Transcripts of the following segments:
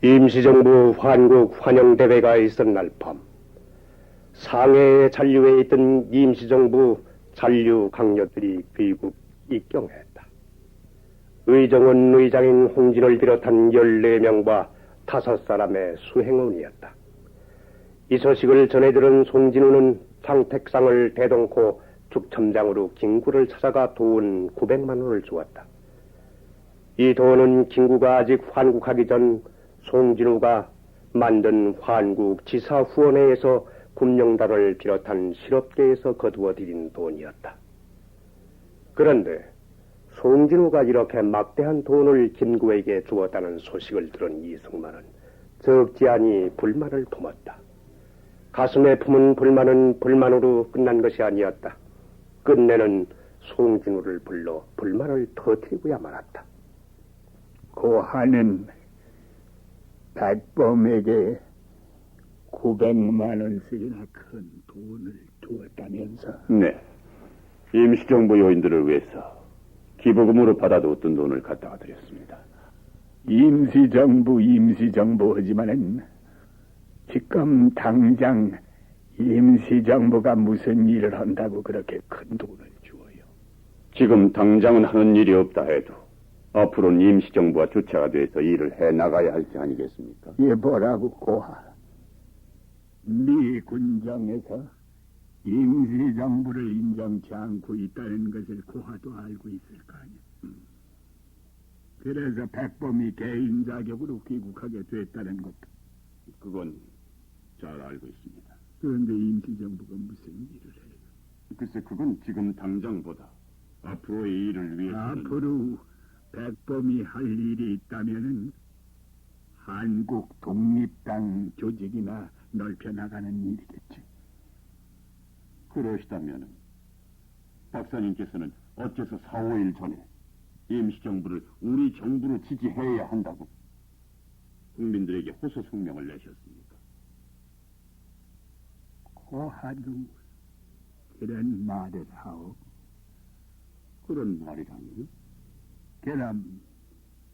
임시정부 환국 환영대회가 있은 날 밤, 상해의 잔류에 있던 임시정부 잔류 강요들이 귀국 입경했다. 의정원 의장인 홍진을 비롯한 14명과 5사람의 수행원이었다. 이 소식을 전해들은 송진우는 장택상을 대동코 죽첨장으로 김구를 찾아가 돈 900만 원을 주었다. 이 돈은 김구가 아직 환국하기 전 송진우가 만든 환국 지사 후원회에서 금령단을 비롯한 실업계에서 거두어 들인 돈이었다. 그런데 송진우가 이렇게 막대한 돈을 김구에게 주었다는 소식을 들은 이승만은 적지 않이 불만을 품었다. 가슴에 품은 불만은 불만으로 끝난 것이 아니었다. 끝내는 송진우를 불러 불만을 터뜨리고야 말았다. 고하는 백범에게 900만 원씩이나 큰 돈을 주었다면서? 네. 임시정부 요인들을 위해서 기부금으로 받아두었던 돈을 갖다가 드렸습니다. 임시정부 하지만은 지금 당장 임시정부가 무슨 일을 한다고 그렇게 큰 돈을 주어요? 지금 당장은 하는 일이 없다 해도 앞으로는 임시정부와 주체가 돼서 일을 해나가야 할 게 아니겠습니까? 예, 뭐라고 고하? 미 군정에서 임시정부를 인정치 않고 있다는 것을 고하도 알고 있을 거 아니야. 그래서 백범이 개인 자격으로 귀국하게 됐다는 것도. 그건 잘 알고 있습니다. 그런데 임시정부가 무슨 일을 해요? 글쎄 그건 지금 당장보다 앞으로의 일을 위해서. 앞으로 백범이 할 일이 있다면은 한국 독립당 조직이나 넓혀나가는 일이겠지. 그러시다면 박사님께서는 어째서 4, 5일 전에 임시정부를 우리 정부로 지지해야 한다고 국민들에게 호소 성명을 내셨습니까? 고하도 그런 말을 하오. 그런 말이라니요? 그럼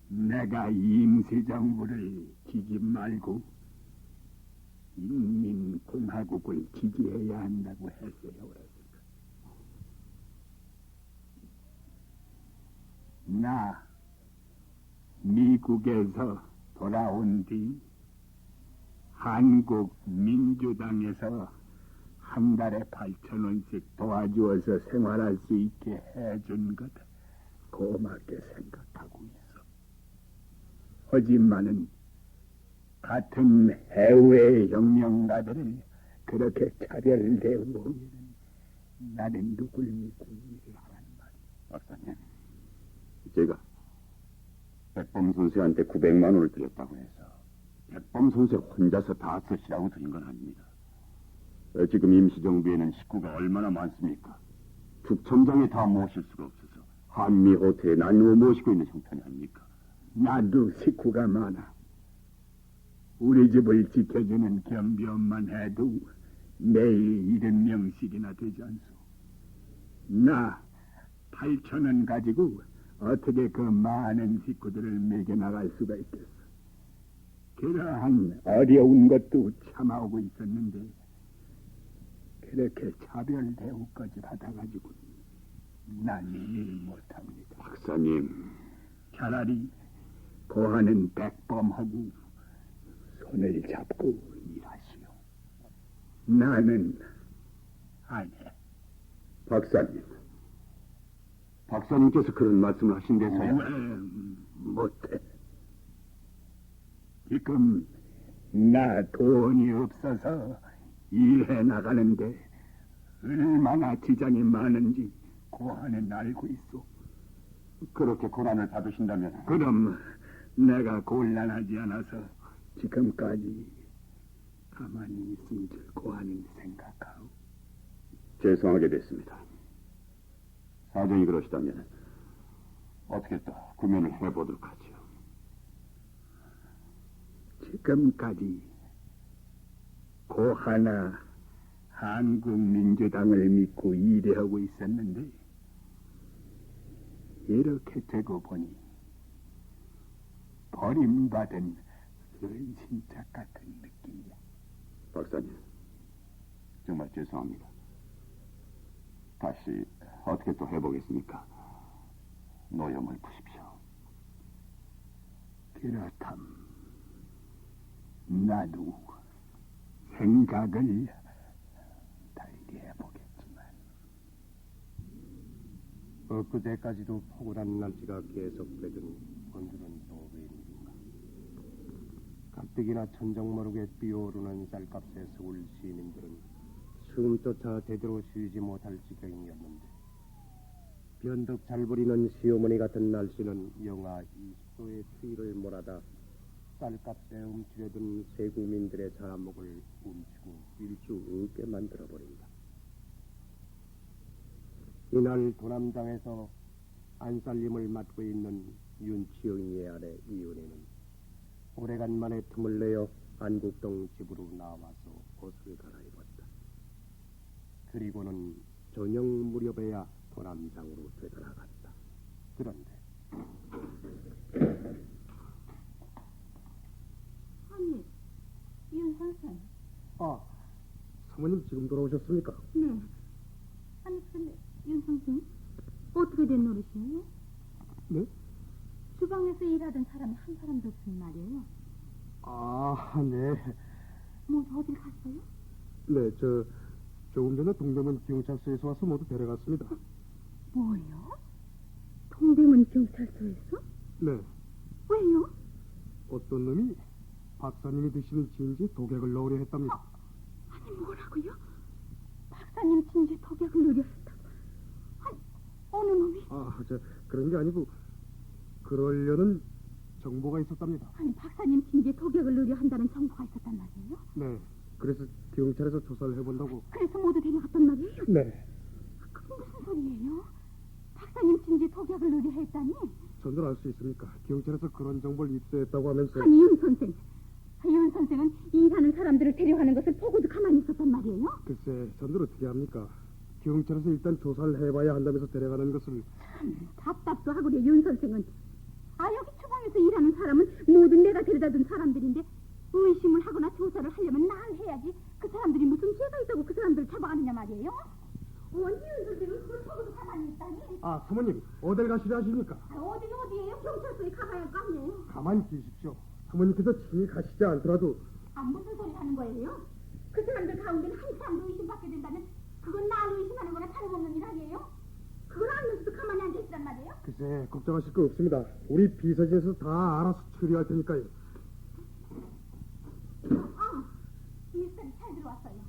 내가 임시정부를 지지 말고 인민공화국을 지지해야 한다고 했어요. 그랬을까? 나 미국에서 돌아온 뒤 한국 민주당에서 한 달에 8,000원씩 도와주어서 생활할 수 있게 해준 것 고맙게 생각하고 있어. 하지만은 같은 해외 혁명가들을 그렇게 차별대우하면 나는 누굴 믿고 일을 하란 말이야. 박사님, 제가 백범 선수한테 900만 원을 드렸다고 해서 백범 선수 혼자서 다 쓰시라고 드린 건 아닙니다. 지금 임시정부에는 식구가 얼마나 많습니까? 죽천장에 다 모실 수가 없어서 한미 호텔에 나누어 모시고 있는 형편이 아닙니까? 나도 식구가 많아. 우리 집을 지켜주는 겸비엄만 해도 매일 70명씩이나 되지 않소. 나 8,000원 가지고 어떻게 그 많은 식구들을 먹여나갈 수가 있겠어. 그러한 어려운 것도 참아오고 있었는데 그렇게 차별 대우까지 받아가지고 난 일 못합니다. 박사님, 차라리 고하는 백범하고 손을 잡고 일하시오. 나는 안 해. 박사님, 박사님께서 그런 말씀을 하신 데서야 왜 못해? 지금 나 돈이 없어서 일해 나가는데 얼마나 지장이 많은지 고하는 알고 있어. 그렇게 고난을 받으신다면 그럼 내가 곤란하지 않아서 지금까지 가만히 있은 줄 고하는 생각하오. 죄송하게 됐습니다. 사정이 그러시다면 어떻게 또 구면을 해보도록 하죠. 지금까지 고하나 한국민주당을 믿고 일하고 있었는데 이렇게 되고 보니 버림받은 그런 신착 같은 느낌이야. 박사님, 정말 죄송합니다. 다시 어떻게 또 해보겠습니까? 노염을 푸십시오. 그렇담. 나도 생각을 달리 해보겠지만. 엊그제까지도 포근한 날씨가 계속되던 오늘은 또 웬일인가. 가뜩이나 천정 모르게 비오르는 쌀값에 서울 시민들은 숨조차 제대로 쉬지 못할 지경이었는데 변덕 잘 부리는 시어머니 같은 날씨는 영하 20도의 추위를 몰아다 쌀값에 움츠려든 세국민들의 자목을 움치고 뛸 수 없게 만들어버린다. 이날 도남당에서 안살림을 맡고 있는 윤치영이의 아내 이은혜는 오래간만에 틈을 내어 안국동 집으로 나와서 옷을 갈아입었다. 그리고는 저녁 무렵에야 도남당으로 되돌아갔다. 그런데 아니, 윤 선생. 사모님 지금 돌아오셨습니까? 네. 아니, 근데 윤 선생 어떻게 된 노릇이에요? 네? 주방에서 일하던 사람이 한 사람도 없으니 말이에요. 네. 모두 어딜 갔어요? 네, 조금 전에 동대문 경찰서에서 와서 모두 데려갔습니다. 뭐요? 동대문 경찰서에서? 네, 왜요? 어떤 놈이 박사님이 드시는 진지에 독약을 넣으려 했답니다. 아니, 뭐라고요? 박사님 진지 독약을 노렸다고? 아니, 어느 놈이? 그런 게 아니고 그러려는 정보가 있었답니다. 아니, 박사님 진지에 독약을 노려 한다는 정보가 있었단 말이에요? 네, 그래서 경찰에서 조사를 해본다고. 그래서 모두 데려갔단 말이에요? 네, 그게 무슨 소리예요? 박사님 진지 독약을 노려 했다니? 전들 알 수 있습니까? 경찰에서 그런 정보를 입수했다고 하면서. 아니, 윤 선생. 윤 선생은 일하는 사람들을 데려가는 것을 보고도 가만히 있었단 말이에요? 글쎄, 전들 어떻게 합니까? 경찰에서 일단 조사를 해봐야 한다면서 데려가는 것을. 답답도 하구려. 윤 선생은. 여기 주방에서 일하는 사람은 모두 내가 데려다둔 사람들인데 의심을 하거나 조사를 하려면 날 해야지. 그 사람들이 무슨 죄가 있다고 그 사람들을 잡아가느냐 말이에요? 언제 윤 선생은 그걸 보고도 가만히 있다니? 사모님, 어딜 가시려 하십니까? 어디예요? 경찰서에 가봐야 할 거 아니에요? 가만히 계십시오. 사모님께서 친히 가시지 않더라도. 무슨 소리 하는 거예요? 그 사람들 가운데는 한 사람도 의심받게 된다면 그건 나를 의심하는 거나 다름없는 일 아니에요? 그걸 알면서도 가만히 앉아있단 말이에요? 글쎄, 걱정하실 거 없습니다. 우리 비서진에서 다 알아서 처리할 테니까요. 미스터리 잘 들어왔어요.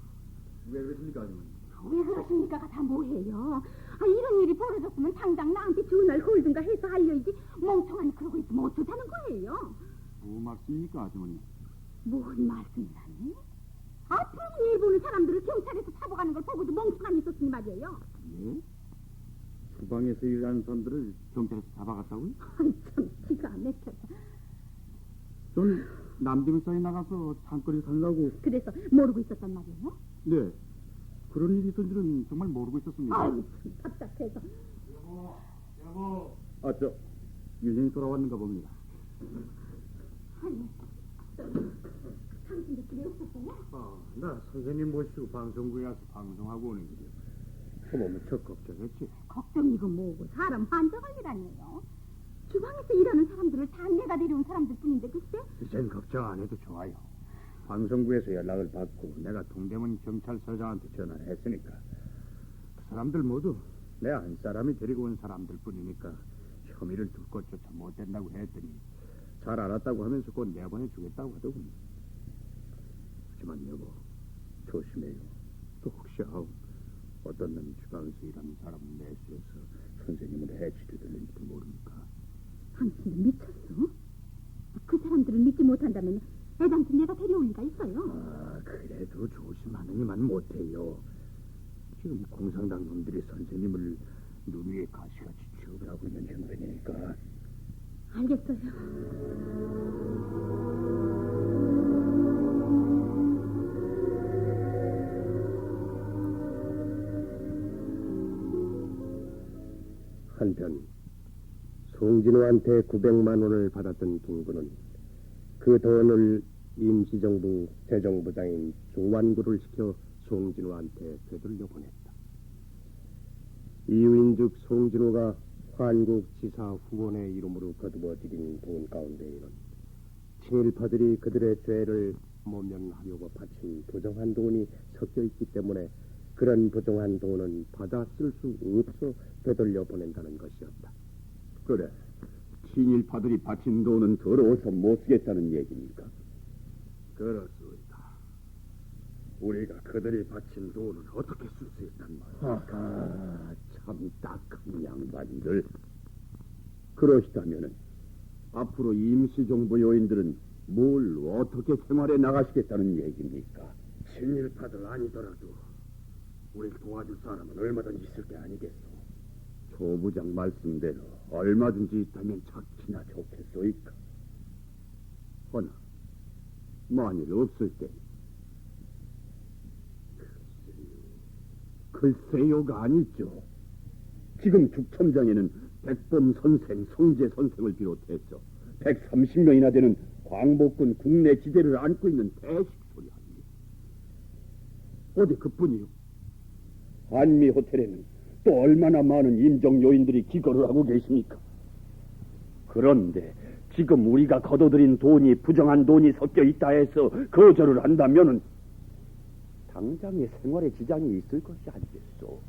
왜 그러십니까, 아주머니? 왜 그러십니까가 다 뭐예요? 이런 일이 벌어졌으면 당장 나한테 전화를 걸든가 해서 알려야지. 멍청하니 그러고 있으면 어쩌자는 거예요? 뭐 말씀입니까, 아주머니? 뭔 말씀이라니? 앞으로 일 보는 사람들을 경찰에서 잡아가는 걸 보고도 멍청하니 있었으니 말이에요. 예? 주방에서 일하는 사람들을 경찰에서 잡아갔다고요? 참 기가 막혀서. 전 남대문사에 나가서 장거리 살라고. 그래서 모르고 있었단 말이에요? 네, 그런 일이 있던 줄은 정말 모르고 있었습니다. 참 답답해서. 여보. 유진이 돌아왔는가 봅니다. 아니, 당신도 그래 없었어요? 나 선생님 모시고 방송국에 와서 방송하고 오는 길이요. 그거 무척 걱정했지. 걱정이고 뭐고 사람 환장할 일 아니에요. 주방에서 일하는 사람들을 다 내가 데려온 사람들 뿐인데 글쎄. 이젠 걱정 안 해도 좋아요. 방송국에서 연락을 받고 내가 동대문 경찰서장한테 전화를 했으니까 그 사람들 모두 내 안 사람이 데리고 온 사람들 뿐이니까 혐의를 둘 것조차 못 된다고 했더니 잘 알았다고 하면서 곧 내보내 주겠다고 하더군요. 하지만 여보, 조심해요. 또 혹시 어떤 놈이 주방에서 일하는 사람을 내수해서 선생님을 해치려들는지도 모르니까. 당신은 미쳤어? 그 사람들을 믿지 못한다면 애당초 내가 데려올 리가 있어요. 그래도 조심하느니만 못해요. 지금 공산당 놈들이 선생님을 눈 위에 가시같이 취업하고 있는 형편이니까. 알겠어요. 한편 송진우한테 900만 원을 받았던 김구는 그 그 돈을 임시정부 재정부장인 조완구를 시켜 송진호한테 되돌려 보냈다. 이유인즉 송진호가 환국지사 후원의 이름으로 거두어 들인 돈 가운데에는 친일파들이 그들의 죄를 모면하려고 바친 부정한 돈이 섞여 있기 때문에 그런 부정한 돈은 받아 쓸 수 없어 되돌려 보낸다는 것이었다. 그래, 친일파들이 바친 돈은 더러워서 못 쓰겠다는 얘기입니까? 그렇습니다. 우리가 그들이 바친 돈을 어떻게 쓸 수 있단 말입니까? 아하, 참 딱한 양반들. 그러시다면은 앞으로 임시정부 요인들은 뭘 어떻게 생활해 나가시겠다는 얘기입니까? 친일파들 아니더라도 우리를 도와줄 사람은 얼마든지 있을 게 아니겠소. 조 부장 말씀대로 얼마든지 있다면 좋기나 좋겠소이까. 허나 만일 없을 때 글쎄요가 아니죠. 지금 죽천장에는 백범 선생, 성재 선생을 비롯해서 130명이나 되는 광복군 국내 지대를 안고 있는 대식소리 아니에요. 어디 그뿐이요. 한미 호텔에는 또 얼마나 많은 임정 요인들이 기거를 하고 계십니까? 그런데 지금 우리가 거둬들인 돈이 부정한 돈이 섞여 있다 해서 거절을 한다면은 당장의 생활에 지장이 있을 것이 아니겠소.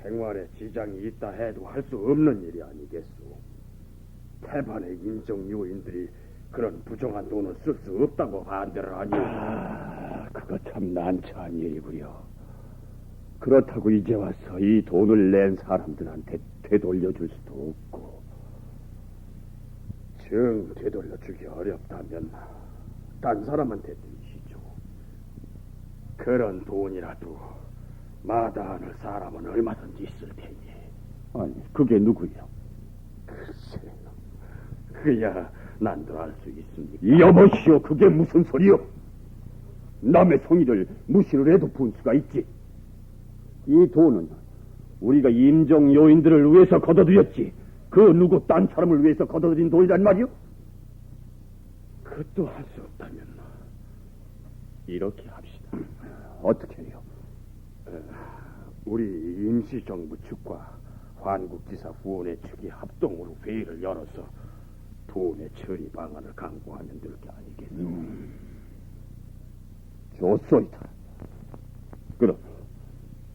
생활에 지장이 있다 해도 할 수 없는 일이 아니겠소. 태반의 임정 요인들이 그런 부정한 돈을 쓸 수 없다고 반대를 하니. 그거 참 난처한 일이구려. 그렇다고 이제 와서 이 돈을 낸 사람들한테 되돌려줄 수도 없고. 정 되돌려주기 어렵다면 딴 사람한테 드리시죠. 그런 돈이라도 마다하는 사람은 얼마든지 있을 테니. 아니, 그게 누구요? 글쎄요, 그야 난도 알 수 있습니까? 여보시오, 그게 무슨 소리요? 남의 성의를 무시를 해도 분수가 있지. 이 돈은 우리가 임정 요인들을 위해서 거둬들였지, 그 누구 딴 사람을 위해서 거둬들인 돈이란 말이요? 그것도 할 수 없다면 이렇게 합시다. 어떻게 해요? 우리 임시정부 측과 환국지사 후원회 측이 합동으로 회의를 열어서 돈의 처리 방안을 강구하면 될 게 아니겠소. 좋소이다. 그럼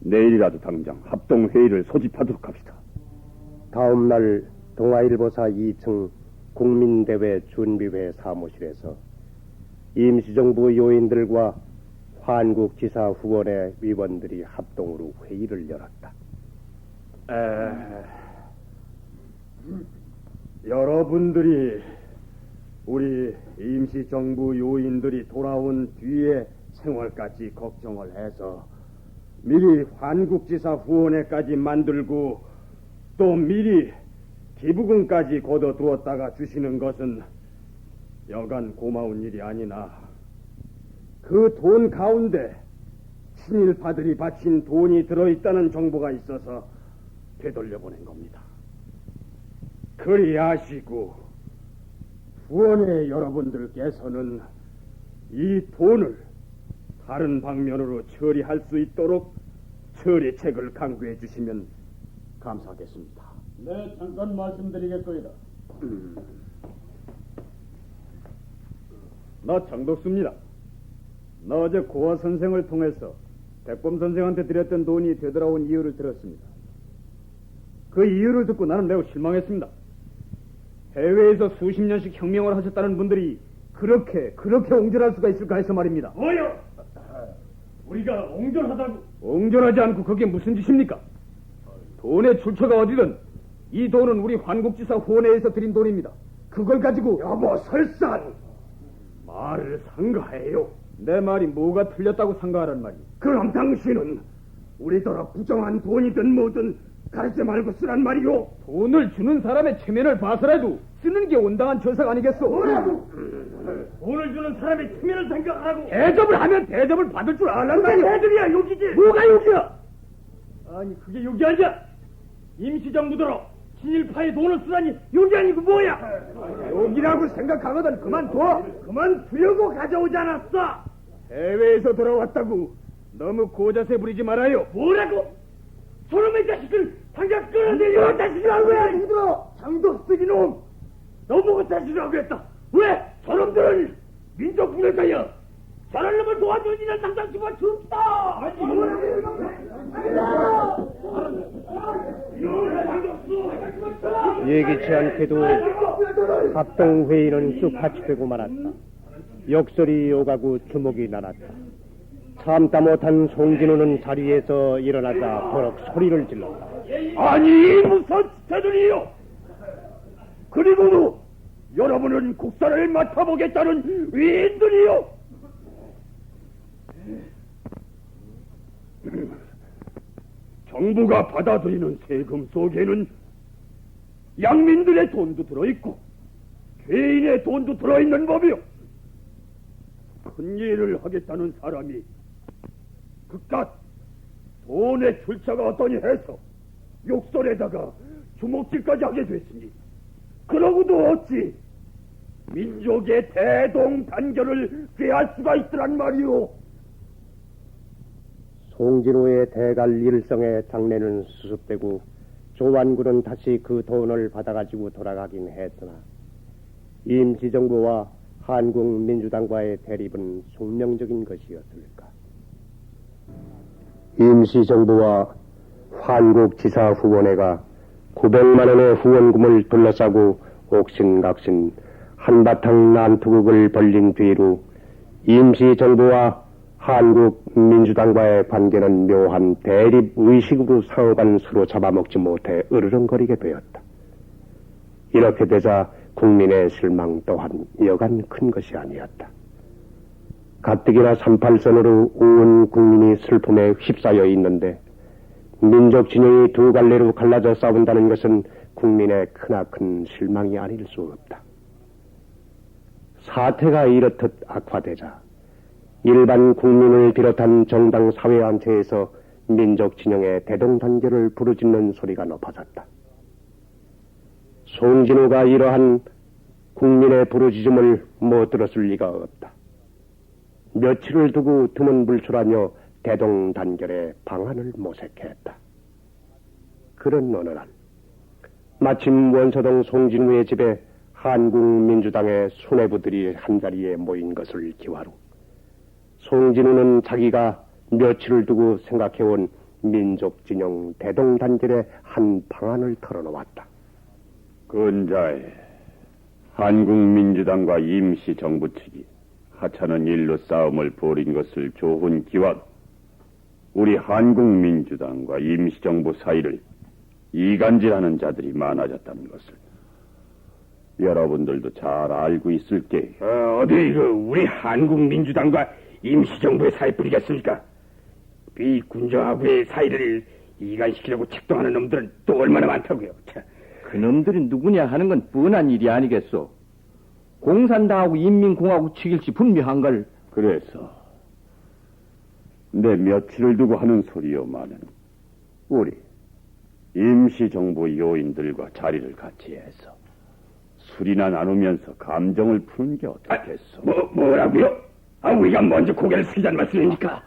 내일이라도 당장 합동회의를 소집하도록 합시다. 다음 날 동아일보사 2층 국민대회 준비회 사무실에서 임시정부 요인들과 한국지사 후원회 위원들이 합동으로 회의를 열었다. 여러분들이 우리 임시정부 요인들이 돌아온 뒤에 생활까지 걱정을 해서 미리 환국지사 후원회까지 만들고 또 미리 기부금까지 걷어두었다가 주시는 것은 여간 고마운 일이 아니나 그 돈 가운데 친일파들이 바친 돈이 들어있다는 정보가 있어서 되돌려보낸 겁니다. 그리 아시고 후원회 여러분들께서는 이 돈을 다른 방면으로 처리할 수 있도록 처리책을 강구해 주시면 감사하겠습니다. 네, 잠깐 말씀드리겠소이다. 나 장덕수입니다. 나 어제 고아 선생을 통해서 백범 선생한테 드렸던 돈이 되돌아온 이유를 들었습니다. 그 이유를 듣고 나는 매우 실망했습니다. 해외에서 수십 년씩 혁명을 하셨다는 분들이 그렇게 옹졸할 수가 있을까 해서 말입니다. 뭐요? 우리가 옹졸하다고? 옹졸하지 않고 그게 무슨 짓입니까? 돈의 출처가 어디든 이 돈은 우리 환국지사 후원회에서 드린 돈입니다. 그걸 가지고 여보, 설산! 말을 상가해요. 내 말이 뭐가 틀렸다고 상가하란 말이야. 그럼 당신은 우리더러 부정한 돈이든 뭐든 가르치 말고 쓰란 말이오. 돈을 주는 사람의 체면을 봐서라도 쓰는 게 온당한 처석 아니겠소? 뭐라고? 돈을 주는 사람의 체면을 생각하라고. 대접을 하면 대접을 받을 줄 알란 말이야. 대접이야, 욕이지. 뭐가 욕이야? 아니, 그게 욕이 아니야. 임시정부더러 친일파에 돈을 쓰다니 욕이 아니고 뭐야? 욕이라고 생각하거든 그만둬. 그만두려고 가져오지 않았어. 해외에서 돌아왔다고 너무 고자세 부리지 말아요. 뭐라고? 저놈의 자식을 당장 끌어내려. 자식이라고 왜? 힘들어. 장도 쓰기 놈. 너보고 자식이라고 했다. 왜? 저놈들은 민족 분열자야. 저런 놈을 도와주는 일을 당장 집어줍다. 예기치 않게도 합동회의는 쑥같이 되고 말았다. 욕설이 오가고 주먹이 날았다. 참다 못한 송진호는 자리에서 일어나자 버럭 소리를 질렀다. 아니 무슨 짓들이요? 그리고도 여러분은 국사를 맡아보겠다는 위인들이요? 정부가 받아들이는 세금 속에는 양민들의 돈도 들어있고 죄인의 돈도 들어있는 법이요. 큰 일을 하겠다는 사람이 그깟 돈의 출처가 어떠니 해서 욕설에다가 주먹질까지 하게 됐으니 그러고도 어찌 민족의 대동단결을 꾀할 수가 있더란 말이오. 송진호의 대갈 일성의 장례는 수습되고 조완군은 다시 그 돈을 받아가지고 돌아가긴 했으나 임시정부와 한국민주당과의 대립은 숙명적인 것이었을까. 임시정부와 한국지사후원회가 900만 원의 후원금을 둘러싸고 옥신각신 한바탕 난투극을 벌린 뒤로 임시정부와 한국민주당과의 관계는 묘한 대립의식으로 상호간 서로 잡아먹지 못해 으르렁거리게 되었다. 이렇게 되자 국민의 실망 또한 여간 큰 것이 아니었다. 가뜩이나 38선으로 온 국민이 슬픔에 휩싸여 있는데 민족 진영이 두 갈래로 갈라져 싸운다는 것은 국민의 크나큰 실망이 아닐 수 없다. 사태가 이렇듯 악화되자 일반 국민을 비롯한 정당 사회단체에서 민족 진영의 대동단결을 부르짖는 소리가 높아졌다. 송진호가 이러한 국민의 부르짖음을 못 들었을 리가 없다. 며칠을 두고 드문불출하며 대동단결의 방안을 모색했다. 그런 어느 날 마침 원서동 송진우의 집에 한국민주당의 수뇌부들이 한자리에 모인 것을 기화로 송진우는 자기가 며칠을 두고 생각해온 민족진영 대동단결의 한 방안을 털어놓았다. 근자에 한국민주당과 임시정부 측이 하찮은 일로 싸움을 벌인 것을 좋은 기원, 우리 한국민주당과 임시정부 사이를 이간질하는 자들이 많아졌다는 것을 여러분들도 잘 알고 있을게. 어디 우리 한국민주당과 임시정부의 사이 뿌리겠습니까? 비군정하고의 사이를 이간시키려고 책동하는 놈들은 또 얼마나 많다고요. 그놈들이 누구냐 하는 건 뻔한 일이 아니겠소. 공산당하고 인민공화국 측일지 분명한걸. 그래서 내 며칠을 두고 하는 소리요마는 우리 임시정부 요인들과 자리를 같이 해서 술이나 나누면서 감정을 푸는 게 어떻겠소? 뭐라고요? 우리가 먼저 고개를 숙이자는 말씀입니까?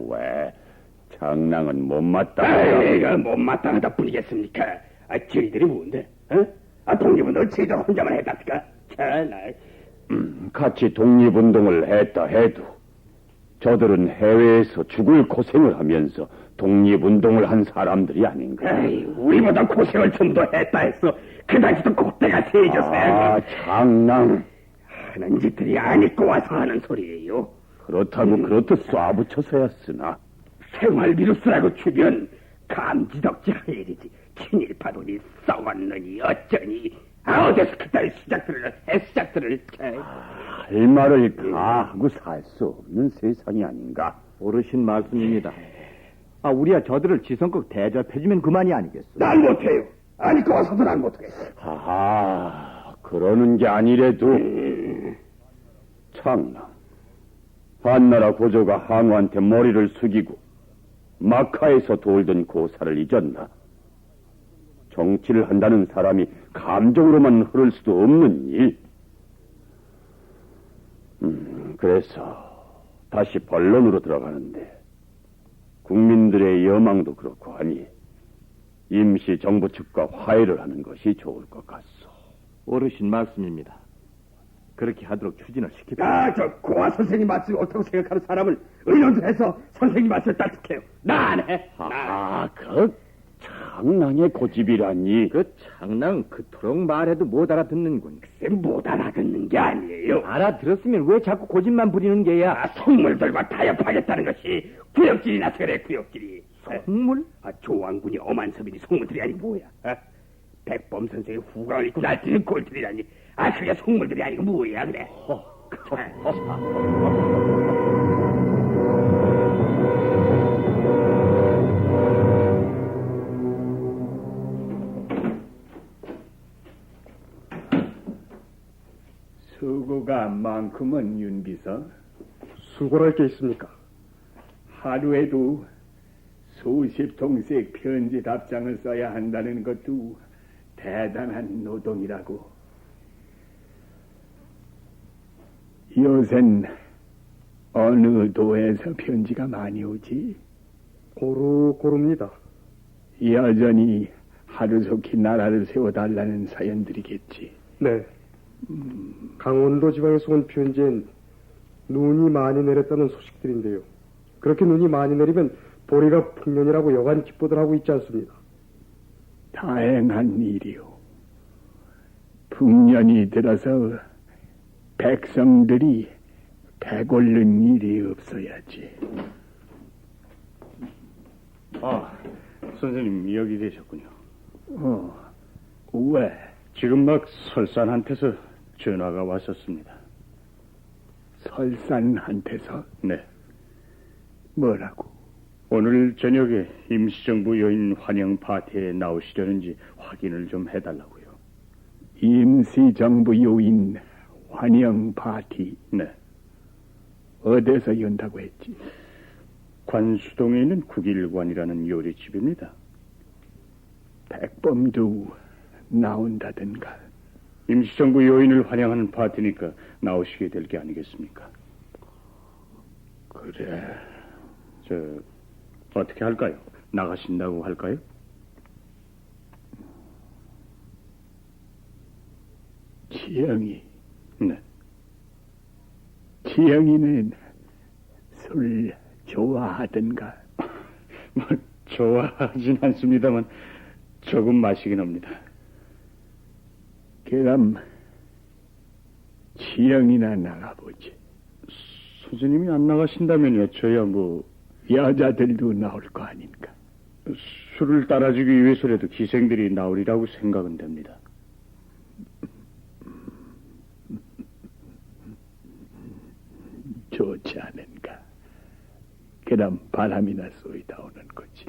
왜? 장랑은 못마땅하다. 내가 못마땅하다 뿐이겠습니까? 저희들이 뭔데? 독립은 너희들 혼자만 했답니까? 같이 독립운동을 했다 해도 저들은 해외에서 죽을 고생을 하면서 독립운동을 한 사람들이 아닌가. 우리보다 고생을 좀 더 했다 했어. 그다지도 콧대가 세져서야. 장랑. 하는 짓들이 안 입고 와서 하는 소리예요. 그렇다고 그렇듯 쏴붙여서야 쓰나. 생활비로 쓰라고 주면 감지덕지 할 일이지. 친일파들이 싸웠느니 어쩌니. 어디서 그따위 시작들을 할 말을 다 하고 살 수 없는 세상이 아닌가. 어르신 말씀입니다. 우리야 저들을 지성껏 대접해주면 그만이 아니겠어. 난 못해요. 아니 거서도 난 못하겠어. 그러는 게 아니래도 창랑 한나라 고조가 항우한테 머리를 숙이고 마카에서 돌던 고사를 잊었나? 정치를 한다는 사람이 감정으로만 흐를 수도 없는 일. 그래서 다시 본론으로 들어가는데 국민들의 여망도 그렇고 하니 임시 정부 측과 화해를 하는 것이 좋을 것 같소. 어르신 말씀입니다. 그렇게 하도록 추진을 시킵니다. 저 고아 선생님 말씀 옳다고 생각하는 사람을 의논을 해서 선생님 말씀을 따뜻해요. 나 안 해. 그 창랑의 고집이라니. 그 장난 그토록 말해도 못 알아듣는군. 못 알아듣는 게 아니에요. 알아들었으면 왜 자꾸 고집만 부리는 게야? 속물들과 타협하겠다는 것이 구역질이 나서 그래, 구역질이. 속물? 조왕군이 엄한 서민이 속물들이 아니 뭐야? 백범 선생의 후광을 입고 날뛰는 꼴들이라니. 그게 속물들이 아니고 뭐야, 그래? 수고가 많구먼, 윤비서. 수고할 게 있습니까? 하루에도 수십 통씩 편지 답장을 써야 한다는 것도 대단한 노동이라고. 요샌 어느 도에서 편지가 많이 오지? 고루고루입니다. 여전히 하루속히 나라를 세워달라는 사연들이겠지. 네. 강원도 지방에서 온 편지엔 눈이 많이 내렸다는 소식들인데요. 그렇게 눈이 많이 내리면 보리가 풍년이라고 여간 기뻐들 하고 있지 않습니다. 다행한 일이오. 풍년이 들어서 백성들이 배골른 일이 없어야지. 선생님 여기 계셨군요. 왜? 지금 막 설산한테서 전화가 왔었습니다. 설산한테서? 네. 뭐라고? 오늘 저녁에 임시정부 여인 환영 파티에 나오시려는지 확인을 좀 해달라고요. 임시정부 요인 환영 파티? 네. 어디서 연다고 했지? 관수동에 있는 국일관이라는 요리집입니다. 백범도 나온다든가. 임시정부 요인을 환영하는 파티니까 나오시게 될 게 아니겠습니까? 그래. 어떻게 할까요? 나가신다고 할까요? 지영이. 네. 지영이는 술 좋아하던가? 뭐 좋아하진 않습니다만 조금 마시긴 합니다. 그럼 지영이나 나가보지. 선생님이 안 나가신다면요. 저야 뭐 여자들도 나올 거 아닌가? 술을 따라주기 위해서라도 기생들이 나오리라고 생각은 됩니다. 좋지 않은가? 그럼 바람이나 쏘이다 오는 거지.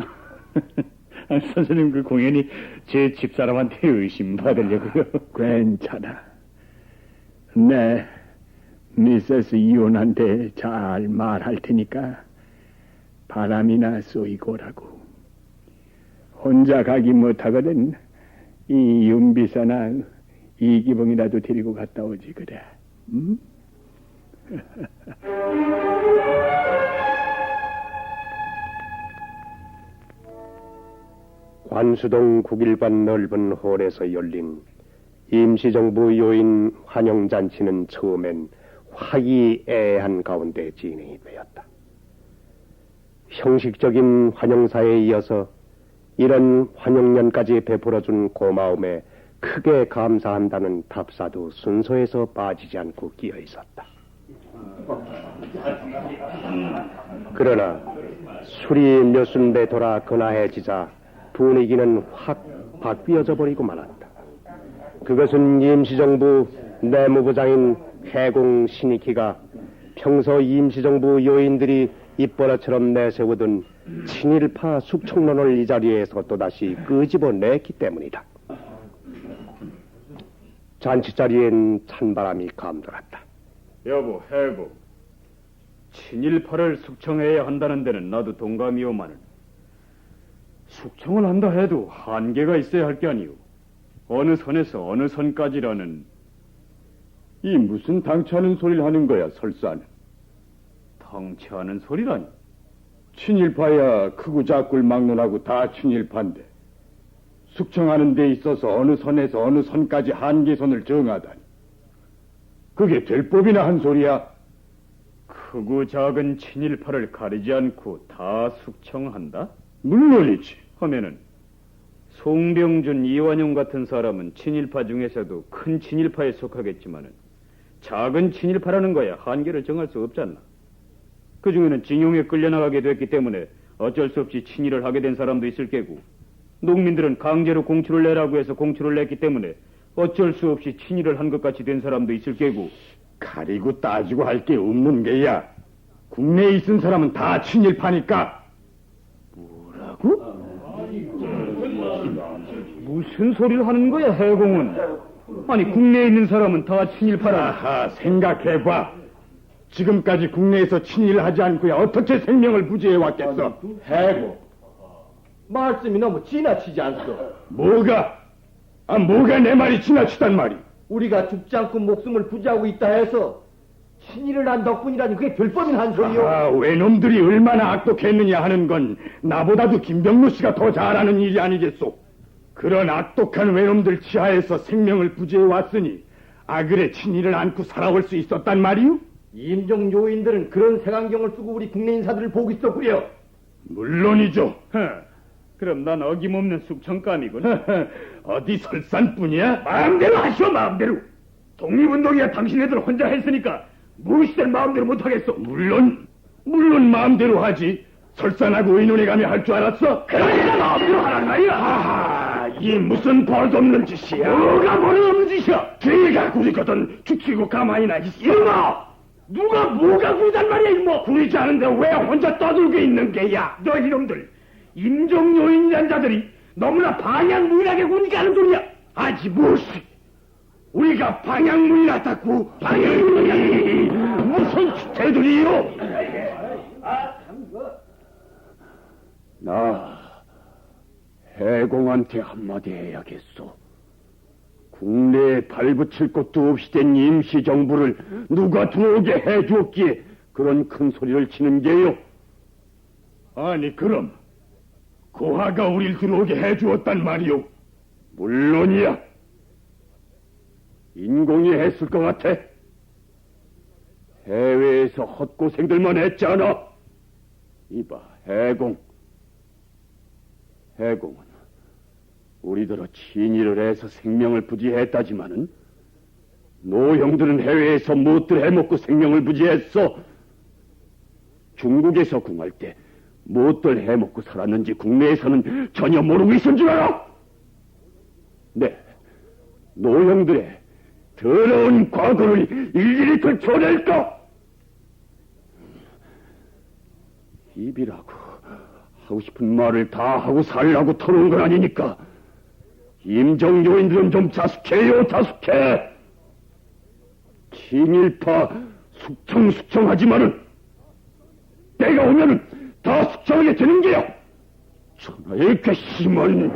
선생님 그 공연이 제 집사람한테 의심받으려고요. 괜찮아. 네, 미세스 이혼한테 잘 말할 테니까 바람이나 쏘이고라고. 혼자 가기 못하거든 이 윤비서나 이기봉이라도 데리고 갔다 오지 그래. 응? 관수동 국일관 넓은 홀에서 열린 임시정부 요인 환영잔치는 처음엔 화기애애한 가운데 진행이 되었다. 형식적인 환영사에 이어서 이런 환영년까지 베풀어준 고마움에 크게 감사한다는 답사도 순서에서 빠지지 않고 끼어 있었다. 그러나 술이 몇 순배 돌아 근하해지자 분위기는 확 바뀌어져 버리고 말았다. 그것은 임시정부 내무부장인 해공 신익희가 평소 임시정부 요인들이 입버릇처럼 내세우던 친일파 숙청론을 이 자리에서 또다시 끄집어냈기 때문이다. 잔치자리엔 찬바람이 감돌았다. 여보, 해보. 친일파를 숙청해야 한다는 데는 나도 동감이오마는 숙청을 한다 해도 한계가 있어야 할 게 아니오. 어느 선에서 어느 선까지라는. 이 무슨 당치하는 소리를 하는 거야, 설사는. 당치하는 소리라니. 친일파야 크고 작고를 막론하고 다 친일파인데 숙청하는 데 있어서 어느 선에서 어느 선까지 한계선을 정하다니. 그게 될 법이나 한 소리야. 크고 작은 친일파를 가리지 않고 다 숙청한다? 물론이지. 하면은 송병준, 이완용 같은 사람은 친일파 중에서도 큰 친일파에 속하겠지만은 작은 친일파라는 거야 한계를 정할 수 없잖아. 그 중에는 징용에 끌려나가게 됐기 때문에 어쩔 수 없이 친일을 하게 된 사람도 있을 게고, 농민들은 강제로 공추를 내라고 해서 공추를 냈기 때문에 어쩔 수 없이 친일을 한 것 같이 된 사람도 있을 게고. 가리고 따지고 할 게 없는 게야. 국내에 있은 사람은 다 친일파니까. 뭐라고? 무슨 소리를 하는 거야, 해공은? 아니, 국내에 있는 사람은 다 친일파라. 아하, 생각해봐. 지금까지 국내에서 친일을 하지 않고야 어떻게 생명을 부지해왔겠어? 해고. 말씀이 너무 지나치지 않소. 뭐가 내 말이 지나치단 말이? 우리가 죽지 않고 목숨을 부지하고 있다 해서 친일을 한 덕분이라니 그게 별법인 한 소리요. 아, 외놈들이 얼마나 악독했느냐 하는 건 나보다도 김병루 씨가 더 잘 아는 일이 아니겠소. 그런 악독한 외놈들 치하에서 생명을 부지해왔으니 아그래 친일을 안고 살아올 수 있었단 말이오? 임종 요인들은 그런 색안경을 쓰고 우리 국내 인사들을 보고 있었구려. 물론이죠. 그럼 난 어김없는 숙청감이군. 어디 설산뿐이야? 마음대로 하시오, 마음대로. 독립운동이야 당신네들 혼자 했으니까 무엇이든 마음대로 못하겠소. 물론 마음대로 하지. 설산하고 의논해 가며 할 줄 알았어? 그러니까 마음대로 하란 말이야. 하하, 이 무슨 버릇없는 짓이야. 뭐가 버릇없는 짓이야. 뒤가 구리거든 죽히고 가만히나 있어. 이놈아, 누가 뭐가 구리단 말이야, 이놈아. 구리지 않은데 왜 혼자 떠들고 있는 게야? 너 이놈들 임종요인이란 자들이 너무나 방향무인하게 구니까 하는 소리야. 아지 무엇이? 우리가 방향무인하다고? 방향무인이 무슨 주체들이요? 나 해공한테 한마디 해야겠소. 국내에 발붙일 곳도 없이 된 임시정부를 누가 들어오게 해주었기에 그런 큰 소리를 치는 게요? 아니 그럼 고하가 우릴 들어오게 해주었단 말이오? 물론이야. 인공이 했을 것 같아. 해외에서 헛고생들만 했잖아. 이봐, 해공은 우리더러 친일을 해서 생명을 부지했다지만은 노형들은 해외에서 무엇들 해먹고 생명을 부지했어. 중국에서 궁할 때 무엇들 해먹고 살았는지 국내에서는 전혀 모르고 있은 줄 알아? 네, 노형들의 더러운 과거를 일일이 들춰낼까? 입이라고 하고 싶은 말을 다 하고 살라고 털어온 건 아니니까 임정요인들은 좀 자숙해요, 자숙해. 친일파 숙청하지만은 때가 오면은 다 숙청하게 되는 게야. 전하의 괘씸은